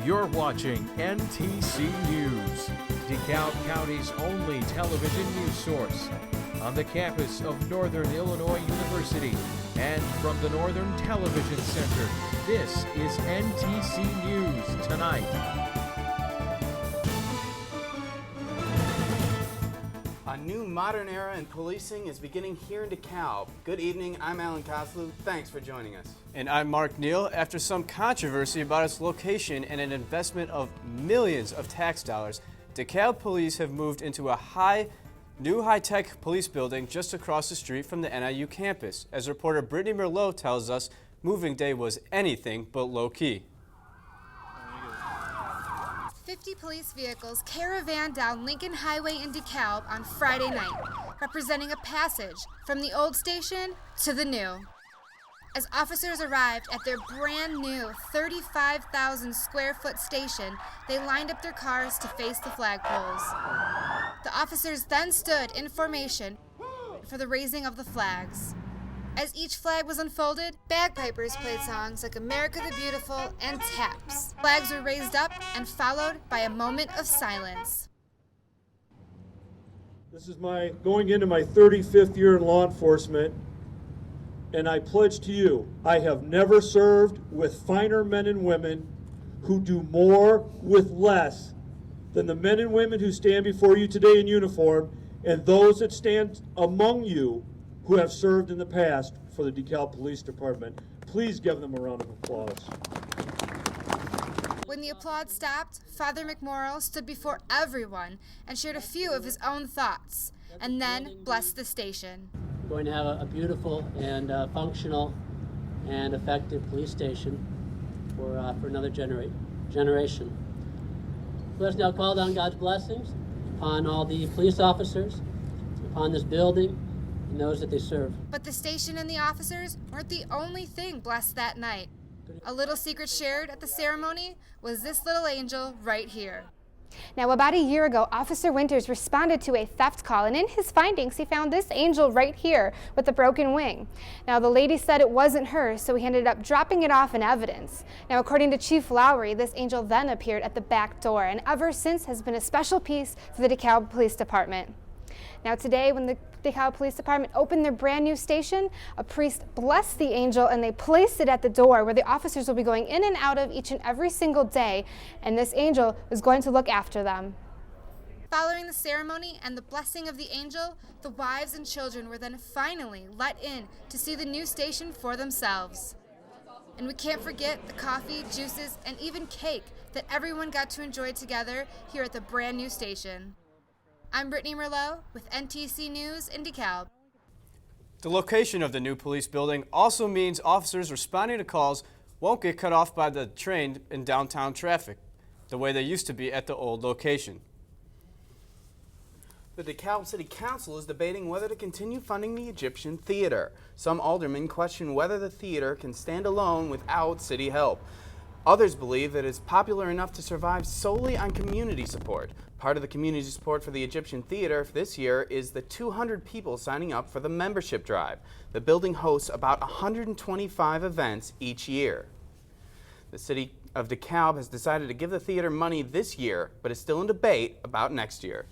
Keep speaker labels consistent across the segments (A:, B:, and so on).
A: You're watching NTC News, DeKalb County's only television news source, on the campus of Northern Illinois University and from the Northern Television Center. This is NTC News Tonight.
B: A new modern era in policing is beginning here in DeKalb. Good evening, I'm Kozeluh. Thanks for joining us.
C: And I'm Neal. After some controversy about its location and an investment of millions of tax dollars, DeKalb police have moved into a new high-tech police building just across the street from the NIU campus. As reporter Brittany Merlot tells us, moving day was anything but low-key.
D: 50 police vehicles caravan down Lincoln Highway in DeKalb on Friday night, representing a passage from the old station to the new. As officers arrived at their brand new 35,000 square foot station, they lined up their cars to face the flagpoles. The officers then stood in formation for the raising of the flags. As each flag was unfolded, bagpipers played songs like America the Beautiful and taps. Flags were raised up and followed by a moment of silence.
E: This is my going into my 35th year in law enforcement, and I pledge to you, I have never served with finer men and women who do more with less than the men and women who stand before you today in uniform and those that stand among you who have served in the past for the DeKalb Police Department. Please give them a round of applause.
D: When the applause stopped, Father McMorrow stood before everyone and shared a few of his own thoughts, and then blessed the station.
F: We're going to have a beautiful and functional and effective police station for another generation. Let us now call down God's blessings upon all the police officers, upon this building, and those that they serve.
D: But the station and the officers weren't the only thing blessed that night. A little secret shared at the ceremony was this little angel right here.
G: Now, about a year ago, Officer Winters responded to a theft call, and in his findings, he found this angel right here with a broken wing. Now, the lady said it wasn't her, so he ended up dropping it off in evidence. Now, according to Chief Lowry, this angel then appeared at the back door, and ever since has been a special piece for the DeKalb Police Department. Now today, when the DeKalb Police Department opened their brand new station, a priest blessed the angel and they placed it at the door where the officers will be going in and out of each and every single day, and this angel is going to look after them.
D: Following the ceremony and the blessing of the angel, the wives and children were then finally let in to see the new station for themselves. And we can't forget the coffee, juices, and even cake that everyone got to enjoy together here at the brand new station. I'm Brittany Merlot with NTC News in DeKalb.
C: The location of the new police building also means officers responding to calls won't get cut off by the train in downtown traffic, the way they used to be at the old location.
B: The DeKalb City Council is debating whether to continue funding the Egyptian Theater. Some aldermen question whether the theater can stand alone without city help. Others believe that it's popular enough to survive solely on community support. Part of the community support for the Egyptian Theater this year is the 200 people signing up for the membership drive. The building hosts about 125 events each year. The city of DeKalb has decided to give the theater money this year, but is still in debate about next year.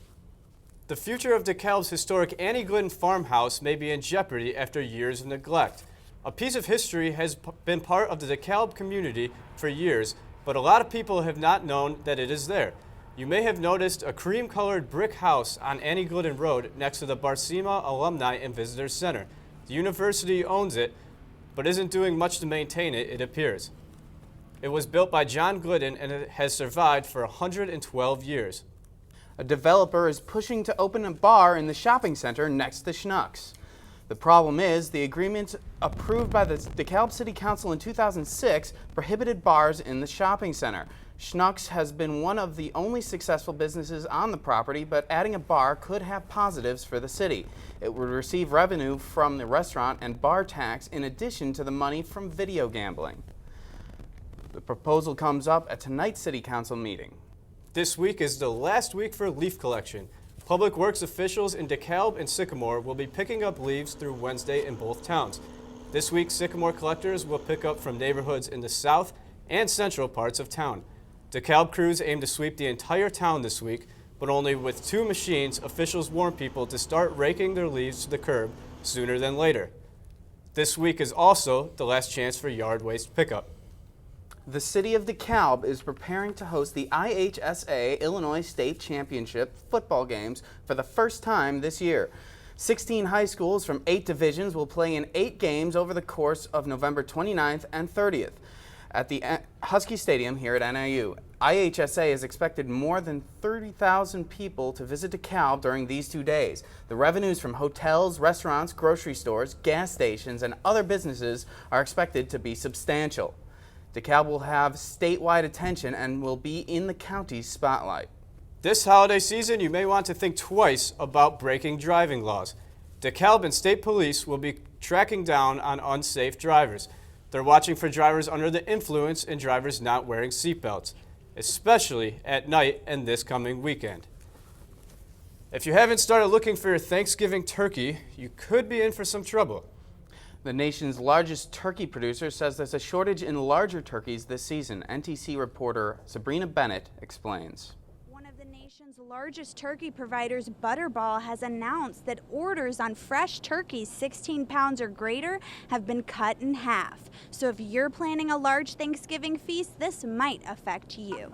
C: The future of DeKalb's historic Annie Glidden farmhouse may be in jeopardy after years of neglect. A piece of history has been part of the DeKalb community for years, but a lot of people have not known that it is there. You may have noticed a cream-colored brick house on Annie Glidden Road next to the Barsima Alumni and Visitors Center. The university owns it, but isn't doing much to maintain it, it appears. It was built by John Glidden and it has survived for 112 years.
B: A developer is pushing to open a bar in the shopping center next to Schnuck's. The problem is the agreement approved by the DeKalb City Council in 2006 prohibited bars in the shopping center. Schnuck's has been one of the only successful businesses on the property, but adding a bar could have positives for the city. It would receive revenue from the restaurant and bar tax in addition to the money from video gambling. The proposal comes up at tonight's City Council meeting.
C: This week is the last week for leaf collection. Public Works officials in DeKalb and Sycamore will be picking up leaves through Wednesday in both towns. This week, Sycamore collectors will pick up from neighborhoods in the south and central parts of town. DeKalb crews aim to sweep the entire town this week, but only with 2 machines, officials warn people to start raking their leaves to the curb sooner than later. This week is also the last chance for yard waste pickup.
B: The city of DeKalb is preparing to host the IHSA Illinois State Championship football games for the first time this year. 16 high schools from 8 divisions will play in 8 games over the course of November 29th and 30th at the Husky Stadium here at NIU. IHSA has expected more than 30,000 people to visit DeKalb during these 2 days. The revenues from hotels, restaurants, grocery stores, gas stations, and other businesses are expected to be substantial. DeKalb will have statewide attention and will be in the county's spotlight.
C: This holiday season, you may want to think twice about breaking driving laws. DeKalb and state police will be tracking down on unsafe drivers. They're watching for drivers under the influence and drivers not wearing seatbelts, especially at night and this coming weekend. If you haven't started looking for your Thanksgiving turkey, you could be in for some trouble.
B: The nation's largest turkey producer says there's a shortage in larger turkeys this season. NTC reporter Sabrina Bennett explains.
H: One of the nation's largest turkey providers, Butterball, has announced that orders on fresh turkeys 16 pounds or greater have been cut in half. So if you're planning a large Thanksgiving feast, this might affect you.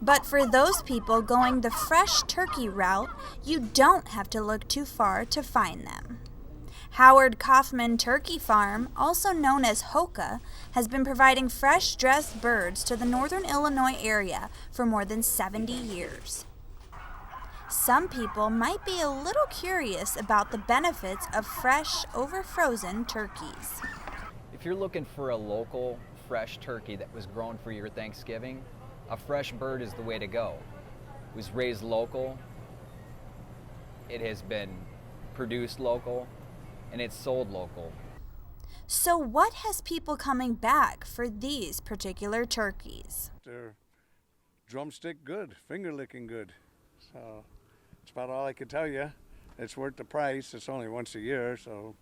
H: But for those people going the fresh turkey route, you don't have to look too far to find them. Howard Kaufman Turkey Farm, also known as Hoka, has been providing fresh dressed birds to the northern Illinois area for more than 70 years. Some people might be a little curious about the benefits of fresh over frozen turkeys.
I: If you're looking for a local fresh turkey that was grown for your Thanksgiving, a fresh bird is the way to go. It was raised local, it has been produced local, and it's sold local.
H: So what has people coming back for these particular turkeys?
J: They're drumstick good, finger licking good. So that's about all I can tell you. It's worth the price. It's only once a year, so.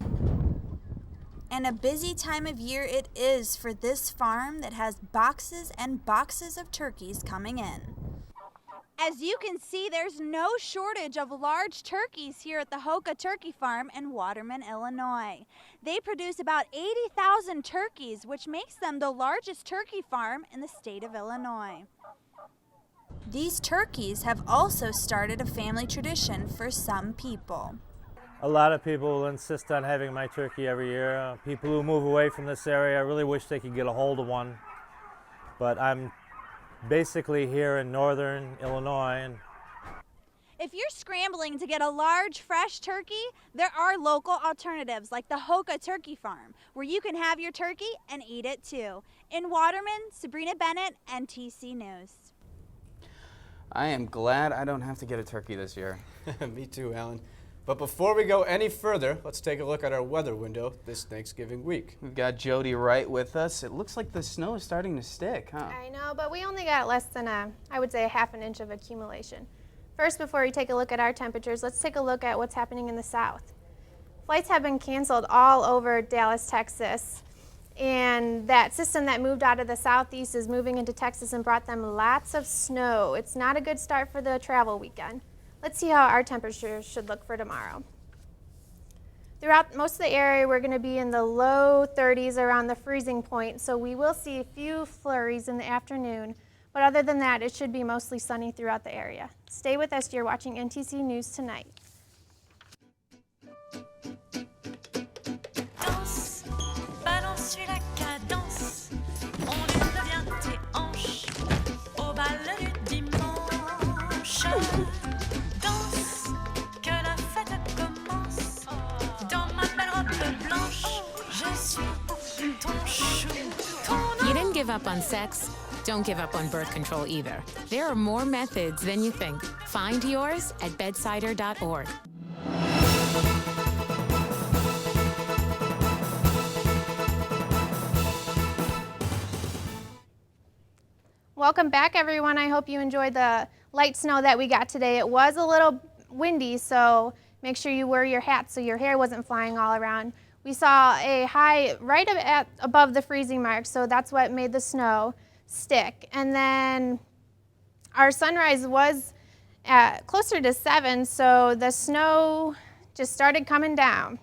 H: And a busy time of year it is for this farm that has boxes and boxes of turkeys coming in. As you can see, there's no shortage of large turkeys here at the Hoka Turkey Farm in Waterman, Illinois. They produce about 80,000 turkeys, which makes them the largest turkey farm in the state of Illinois. These turkeys have also started a family tradition for some people.
K: A lot of people will insist on having my turkey every year. People who move away from this area, I really wish they could get a hold of one. But I'm basically here in northern Illinois. And
H: if you're scrambling to get a large, fresh turkey, there are local alternatives like the Hoka Turkey Farm, where you can have your turkey and eat it too. In Waterman, Sabrina Bennett, NTC News.
B: I am glad I don't have to get a turkey this year.
C: Me too, Alan. But before we go any further, let's take a look at our weather window this Thanksgiving week.
B: We've got Jodi Wright with us. It looks like the snow is starting to stick, huh?
G: I know, but we only got less than I would say a half an inch of accumulation. First, before we take a look at our temperatures, let's take a look at what's happening in the south. Flights have been canceled all over Dallas, Texas, and that system that moved out of the southeast is moving into Texas and brought them lots of snow. It's not a good start for the travel weekend. Let's see how our temperatures should look for tomorrow. Throughout most of the area, we're going to be in the low 30s around the freezing point, so we will see a few flurries in the afternoon. But other than that, it should be mostly sunny throughout the area. Stay with us. You're watching NTC News Tonight.
L: Danse, balance, suis la cadence. On devient tes hanches au bal du dimanche. Danse, que la fête commence. Dans ma belle robe blanche, je suis ton chou.
M: You didn't give up on sex? Don't give up on birth control either. There are more methods than you think. Find yours at bedsider.org.
G: Welcome back, everyone. I hope you enjoyed the light snow that we got today. It was a little windy, so make sure you wear your hat so your hair wasn't flying all around. We saw a high right above the freezing mark, so that's what made the snow. stick. And then our sunrise was at closer to 7, so the snow just started coming down.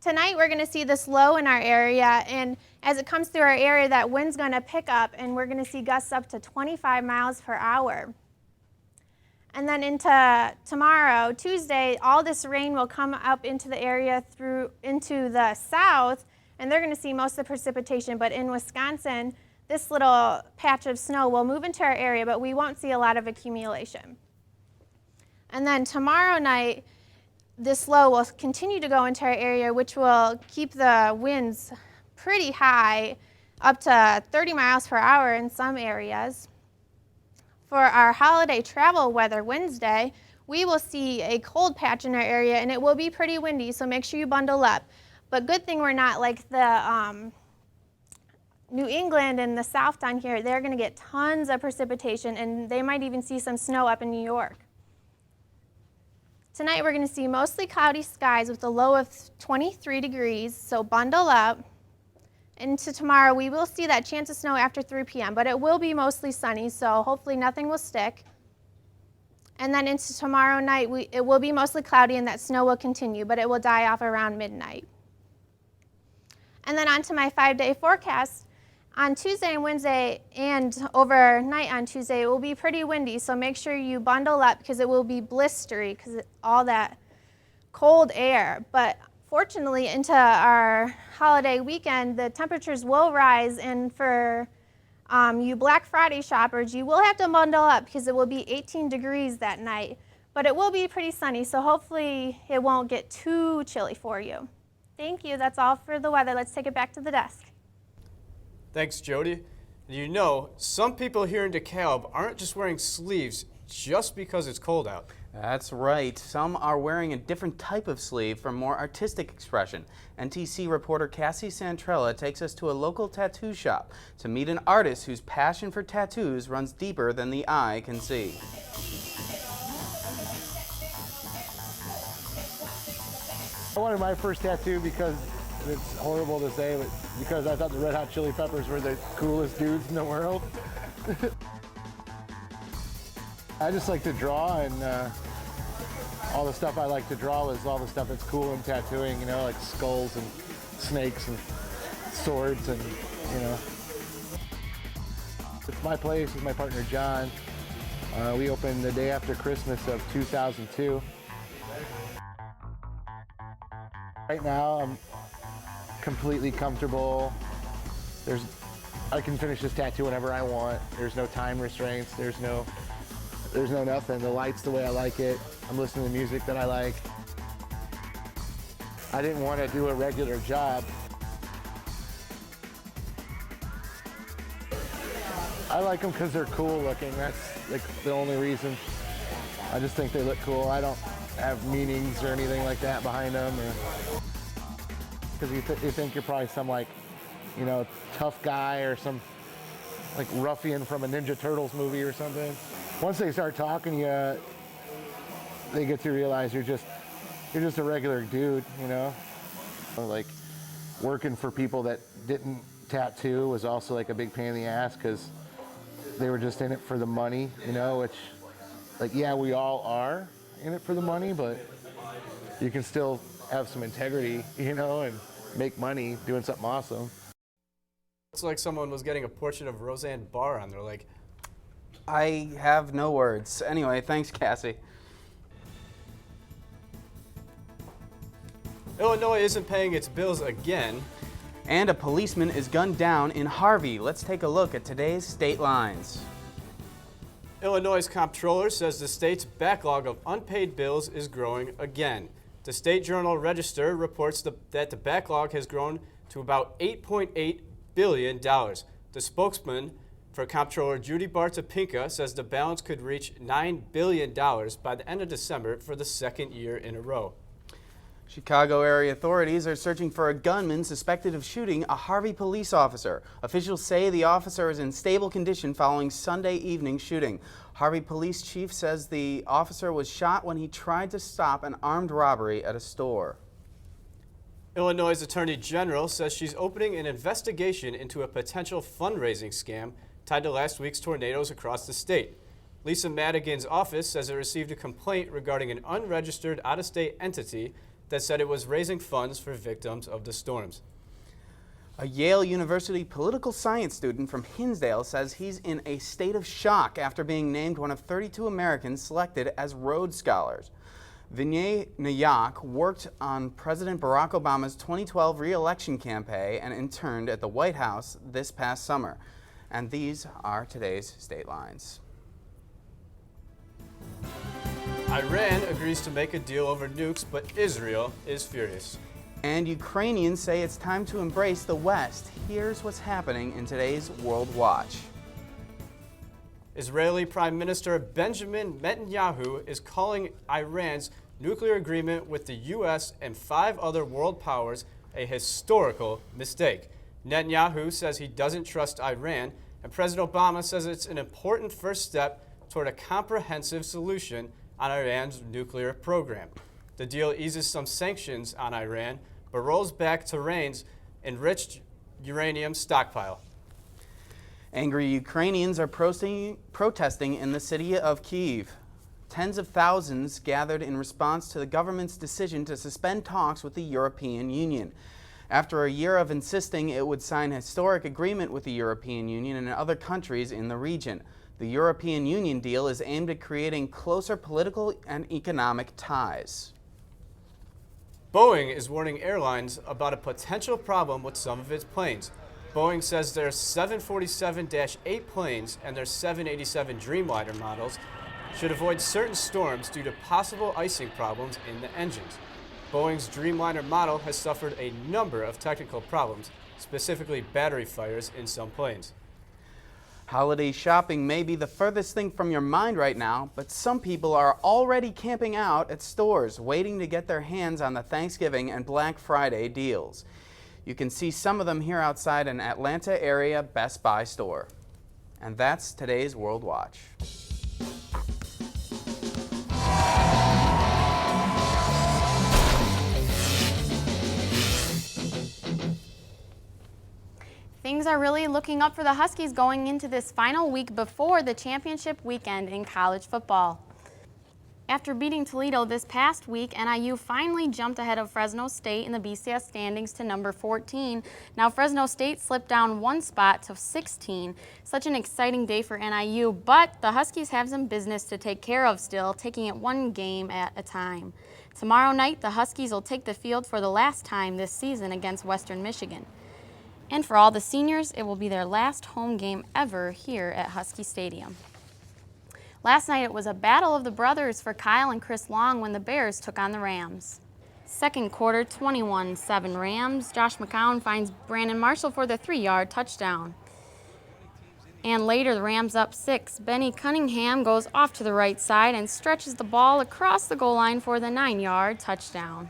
G: Tonight we're going to see this low in our area, and as it comes through our area, that wind's going to pick up, and we're going to see gusts up to 25 miles per hour. And then into tomorrow, Tuesday, all this rain will come up into the area into the south, and they're going to see most of the precipitation. But in Wisconsin, this little patch of snow will move into our area, but we won't see a lot of accumulation. And then tomorrow night, this low will continue to go into our area, which will keep the winds pretty high, up to 30 miles per hour in some areas. For our holiday travel weather Wednesday, we will see a cold patch in our area, and it will be pretty windy, so make sure you bundle up. But good thing we're not like the New England and the South down here. They're going to get tons of precipitation, and they might even see some snow up in New York. Tonight we're going to see mostly cloudy skies with a low of 23 degrees, so bundle up. Into tomorrow, we will see that chance of snow after 3 p.m., but it will be mostly sunny, so hopefully nothing will stick. And then into tomorrow night, it will be mostly cloudy and that snow will continue, but it will die off around midnight. And then on to my 5-day forecast. On Tuesday and Wednesday and overnight on Tuesday, it will be pretty windy, so make sure you bundle up because it will be blistery because all that cold air. But fortunately, into our holiday weekend, the temperatures will rise, and for you Black Friday shoppers, you will have to bundle up because it will be 18 degrees that night. But it will be pretty sunny, so hopefully it won't get too chilly for you. Thank you. That's all for the weather. Let's take it back to the desk.
C: Thanks, Jodi. You know, some people here in DeKalb aren't just wearing sleeves just because it's cold out.
B: That's right. Some are wearing a different type of sleeve for more artistic expression. NTC reporter Cassie Santrella takes us to a local tattoo shop to meet an artist whose passion for tattoos runs deeper than the eye can see.
N: I wanted my first tattoo because it's horrible to say, but because I thought the Red Hot Chili Peppers were the coolest dudes in the world. I just like to draw, and all the stuff I like to draw is all the stuff that's cool in tattooing, you know, like skulls and snakes and swords, and, you know. It's my place with my partner John. We opened the day after Christmas of 2002. Right now, I'm completely comfortable. I can finish this tattoo whenever I want. There's no time restraints. There's no nothing. The light's the way I like it. I'm listening to music that I like. I didn't want to do a regular job. I like them because they're cool looking. That's like the only reason. I just think they look cool. I don't have meanings or anything like that behind them. Because you think you're probably some, like, you know, tough guy or some like ruffian from a Ninja Turtles movie or something. Once they start talking to you, they get to realize you're just a regular dude, you know? Like, working for people that didn't tattoo was also like a big pain in the ass because they were just in it for the money, you know, which, like, yeah, we all are in it for the money, but you can still have some integrity, you know, and make money doing something awesome.
C: It's like someone was getting a portrait of Roseanne Barr on their leg.
B: I have no words. Anyway, thanks, Cassie.
C: Illinois isn't paying its bills again.
B: And a policeman is gunned down in Harvey. Let's take a look at today's state lines.
C: Illinois' comptroller says the state's backlog of unpaid bills is growing again. The State Journal Register reports that the backlog has grown to about $8.8 billion. The spokesman for Comptroller Judy Bartopinka says the balance could reach $9 billion by the end of December for the second year in a row.
B: Chicago area authorities are searching for a gunman suspected of shooting a Harvey police officer. Officials say the officer is in stable condition following Sunday evening shooting. Harvey police chief says the officer was shot when he tried to stop an armed robbery at a store.
C: Illinois' Attorney General says she's opening an investigation into a potential fundraising scam tied to last week's tornadoes across the state. Lisa Madigan's office says it received a complaint regarding an unregistered out-of-state entity that said it was raising funds for victims of the storms.
B: A Yale University political science student from Hinsdale says he's in a state of shock after being named one of 32 Americans selected as Rhodes Scholars. Vinay Nayak worked on President Barack Obama's 2012 re-election campaign and interned at the White House this past summer. And these are today's state lines.
C: Iran agrees to make a deal over nukes, but Israel is furious.
B: And Ukrainians say it's time to embrace the West. Here's what's happening in today's World Watch.
C: Israeli Prime Minister Benjamin Netanyahu is calling Iran's nuclear agreement with the U.S. and 5 other world powers a historical mistake. Netanyahu says he doesn't trust Iran, and President Obama says it's an important first step toward a comprehensive solution on Iran's nuclear program. The deal eases some sanctions on Iran, but rolls back Tehran's enriched uranium stockpile.
B: Angry Ukrainians are protesting in the city of Kyiv. Tens of thousands gathered in response to the government's decision to suspend talks with the European Union. After a year of insisting it would sign a historic agreement with the European Union and other countries in the region, the European Union deal is aimed at creating closer political and economic ties.
C: Boeing is warning airlines about a potential problem with some of its planes. Boeing says their 747-8 planes and their 787 Dreamliner models should avoid certain storms due to possible icing problems in the engines. Boeing's Dreamliner model has suffered a number of technical problems, specifically battery fires in some planes.
B: Holiday shopping may be the furthest thing from your mind right now, but some people are already camping out at stores, waiting to get their hands on the Thanksgiving and Black Friday deals. You can see some of them here outside an Atlanta area Best Buy store. And that's today's World Watch.
O: Things are really looking up for the Huskies going into this final week before the championship weekend in college football. After beating Toledo this past week, NIU finally jumped ahead of Fresno State in the BCS standings to number 14. Now Fresno State slipped down 1 spot to 16. Such an exciting day for NIU, but the Huskies have some business to take care of still, taking it 1 game at a time. Tomorrow night, the Huskies will take the field for the last time this season against Western Michigan. And for all the seniors, it will be their last home game ever here at Husky Stadium. Last night, it was a battle of the brothers for Kyle and Chris Long when the Bears took on the Rams. Second quarter, 21-7 Rams. Josh McCown finds Brandon Marshall for the 3-yard touchdown. And later, the Rams up 6. Benny Cunningham goes off to the right side and stretches the ball across the goal line for the 9-yard touchdown.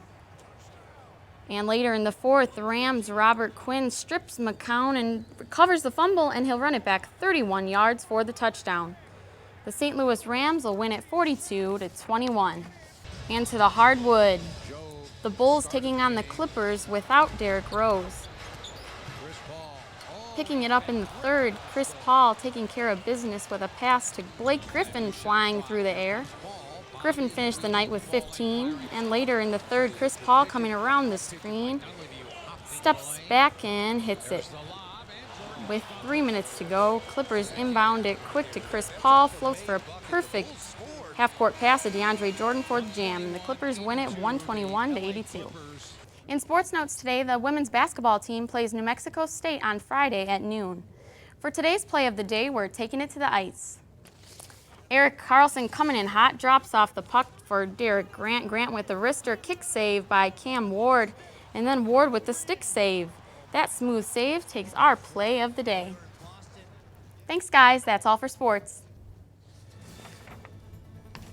O: And later in the fourth, the Rams' Robert Quinn strips McCown and recovers the fumble, and he'll run it back 31 yards for the touchdown. The St. Louis Rams will win it 42-21. And to the hardwood, the Bulls taking on the Clippers without Derrick Rose. Picking it up in the third, Chris Paul taking care of business with a pass to Blake Griffin flying through the air. Griffin finished the night with 15, and later in the third, Chris Paul coming around the screen, steps back and hits it. With 3 minutes to go, Clippers inbound it quick to Chris Paul, floats for a perfect half-court pass to DeAndre Jordan for the jam, and the Clippers win it 121-82. In sports notes today, the women's basketball team plays New Mexico State on Friday at noon. For today's play of the day, we're taking it to the ice. Eric Carlson coming in hot, drops off the puck for Derek Grant. Grant with the wrister kick save by Cam Ward, and then Ward with the stick save. That smooth save takes our play of the day. Thanks, guys. That's all for sports.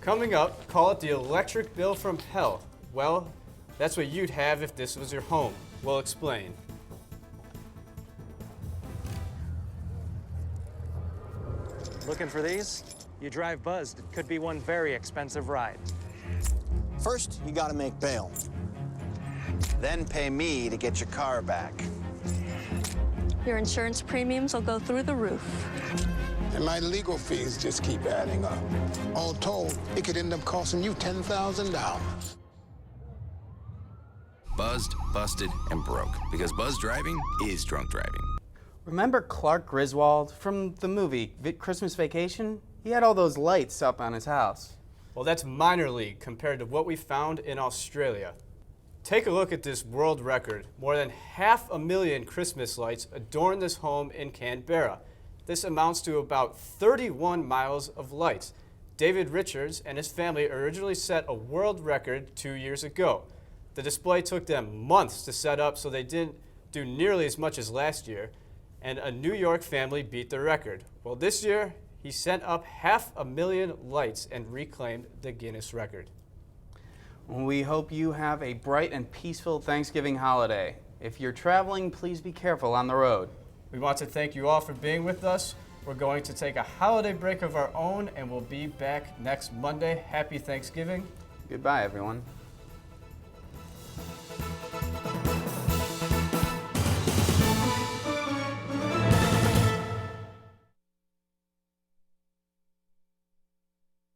C: Coming up, call it the electric bill from hell. Well, that's what you'd have if this was your home. We'll explain.
P: Looking for these? You drive buzzed. It could be one very expensive ride.
Q: First, you gotta make bail. then pay me to get your car back.
R: Your insurance premiums will go through the roof.
S: And my legal fees just keep adding up. All told, it could end up costing you $10,000.
T: Buzzed, busted, and broke. Because buzz driving is drunk driving.
B: Remember Clark Griswold from the movie Christmas Vacation? He had all those lights up on his house.
C: Well, that's minor league compared to what we found in Australia. Take a look at this world record. More than 500,000 Christmas lights adorn this home in Canberra. This amounts to about 31 miles of lights. David Richards and his family originally set a world record 2 years ago. The display took them months to set up, so they didn't do nearly as much as last year, and a New York family beat the record. Well, this year, he sent up 500,000 lights and reclaimed the Guinness record.
B: We hope you have a bright and peaceful Thanksgiving holiday. If you're traveling, please be careful on the road.
C: We want to thank you all for being with us. We're going to take a holiday break of our own, and we'll be back next Monday. Happy Thanksgiving.
B: Goodbye, everyone.